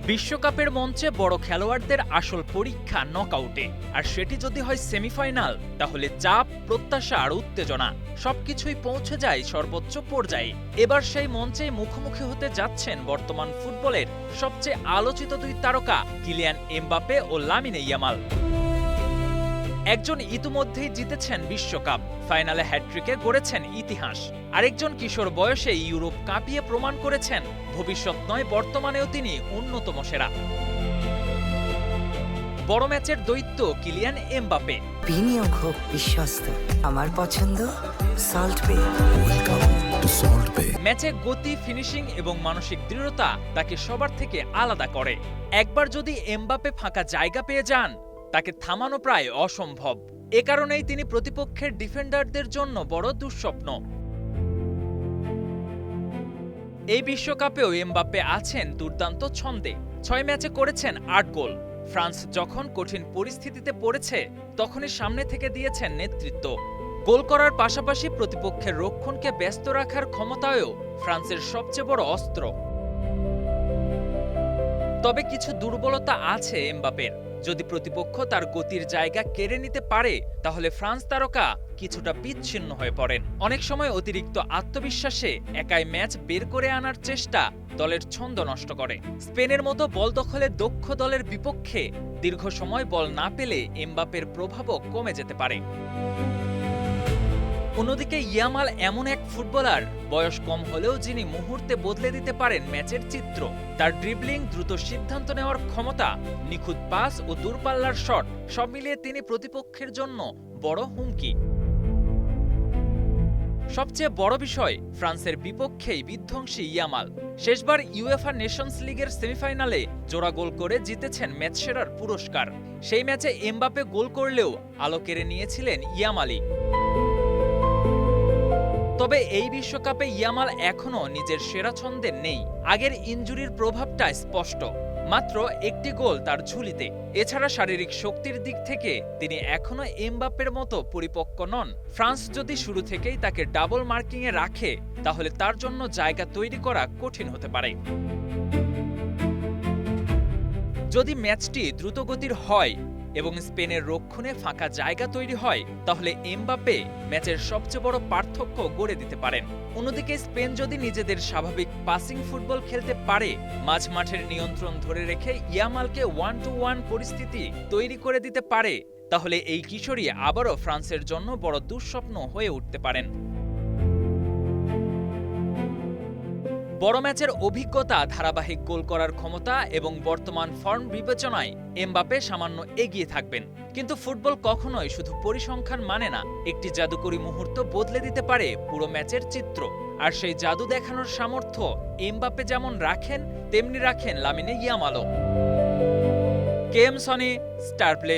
বিশ্বকাপের মঞ্চে বড় খেলোয়াড়দের আসল পরীক্ষা নকআউটে, আর সেটি যদি হয় সেমিফাইনাল, তাহলে চাপ, প্রত্যাশা আর উত্তেজনা সবকিছুই পৌঁছে যায় সর্বোচ্চ পর্যায়ে। এবার সেই মঞ্চে মুখোমুখি হতে যাচ্ছেন বর্তমান ফুটবলের সবচেয়ে আলোচিত দুই তারকা কিলিয়ান এমবাপে ও লামিনে ইয়ামাল। একজন ইতিমধ্যেই জিতেছেন বিশ্বকাপ, ফাইনালে হ্যাটট্রিকে গড়েছেন ইতিহাস। আরেকজন কিশোর বয়সে ইউরোপ কাঁপিয়ে প্রমাণ করেছেন ভবিষ্যৎ নয়, বর্তমানেও তিনি অন্যতম সেরা। বড় ম্যাচের দৈত্য কিলিয়ান এমবাপে। বিনিয়োগ হোক বিশ্বস্ত, আমার পছন্দ সল্ট বে। ম্যাচে গতি, ফিনিশিং এবং মানসিক দৃঢ়তা তাকে সবার থেকে আলাদা করে। একবার যদি এমবাপে ফাঁকা জায়গা পেয়ে যান, তাকে থামানো প্রায় অসম্ভব। এ কারণেই তিনি প্রতিপক্ষের ডিফেন্ডারদের জন্য বড় দুঃস্বপ্ন। এই বিশ্বকাপেও এমবাপে আছেন দুর্দান্ত ছন্দে। ৬ ম্যাচে করেছেন ৮ গোল। ফ্রান্স যখন কঠিন পরিস্থিতিতে পড়েছে, তখনই সামনে থেকে দিয়েছেন নেতৃত্ব। গোল করার পাশাপাশি প্রতিপক্ষের রক্ষণকে ব্যস্ত রাখার ক্ষমতায়ও ফ্রান্সের সবচেয়ে বড় অস্ত্র। তবে কিছু দুর্বলতা আছে এমবাপের। যদি প্রতিপক্ষ তার গতির জায়গা কেড়ে নিতে পারে, তাহলে ফ্রান্স তারকা কিছুটা বিচ্ছিন্ন হয়ে পড়েন। অনেক সময় অতিরিক্ত আত্মবিশ্বাসে একাই ম্যাচ বের করে আনার চেষ্টা দলের ছন্দ নষ্ট করে। স্পেনের মতো বল দখলে দক্ষ দলের বিপক্ষে দীর্ঘ সময় বল না পেলে এমবাপের প্রভাবও কমে যেতে পারে। অন্যদিকে ইয়ামাল এমন এক ফুটবলার, বয়স কম হলেও যিনি মুহূর্তে বদলে দিতে পারেন ম্যাচের চিত্র। তার ড্রিবলিং, দ্রুত সিদ্ধান্ত নেওয়ার ক্ষমতা, নিখুঁত পাস ও দূরপাল্লার শট, সব মিলিয়ে তিনি প্রতিপক্ষের জন্য বড় হুমকি। সবচেয়ে বড় বিষয়, ফ্রান্সের বিপক্ষেই বিধ্বংসী ইয়ামাল। শেষবার ইউএফা নেশনস লিগের সেমিফাইনালে জোড়া গোল করে জিতেছেন ম্যাচ সেরার পুরস্কার। সেই ম্যাচে এমবাপে গোল করলেও আলো কেড়ে নিয়েছিলেন ইয়ামালই। তবে এই বিশ্বকাপে ইয়ামাল এখনও নিজের সেরা ছন্দে নেই। আগের ইনজুরির প্রভাবটা স্পষ্ট। মাত্র একটি গোল তার ঝুলিতে। এছাড়া শারীরিক শক্তির দিক থেকে তিনি এখনও এমবাপ্পের মতো পরিপক্ক নন। ফ্রান্স যদি শুরু থেকেই তাকে ডাবল মার্কিংয়ে রাখে, তাহলে তার জন্য জায়গা তৈরি করা কঠিন হতে পারে। যদি ম্যাচটি দ্রুতগতির হয় এবং স্পেনের রক্ষণে ফাঁকা জায়গা তৈরি হয়, তাহলে এমবাপ্পে ম্যাচের সবচেয়ে বড় পার্থক্য গড়ে দিতে পারেন। অন্যদিকে স্পেন যদি নিজেদের স্বাভাবিক পাসিং ফুটবল খেলতে পারে, মাঝ মাঠের নিয়ন্ত্রণ ধরে রেখে ইয়ামালকে 1-to-1 পরিস্থিতি তৈরি করে দিতে পারে, তাহলে এই কিশোরী আবারও ফ্রান্সের জন্য বড় দুঃস্বপ্ন হয়ে উঠতে পারেন। বড় ম্যাচের অভিজ্ঞতা, ধারাবাহিক গোল করার ক্ষমতা এবং বর্তমান ফর্ম বিবেচনায় এমবাপে সামান্য এগিয়ে থাকবেন। কিন্তু ফুটবল কখনোই শুধু পরিসংখ্যান মানে না। একটি জাদুকরী মুহূর্ত বদলে দিতে পারে পুরো ম্যাচের চিত্র। আর সেই জাদু দেখানোর সামর্থ্য এমবাপে যেমন রাখেন, তেমনি রাখেন লামিনে ইয়ামালও। KM Sony, star play.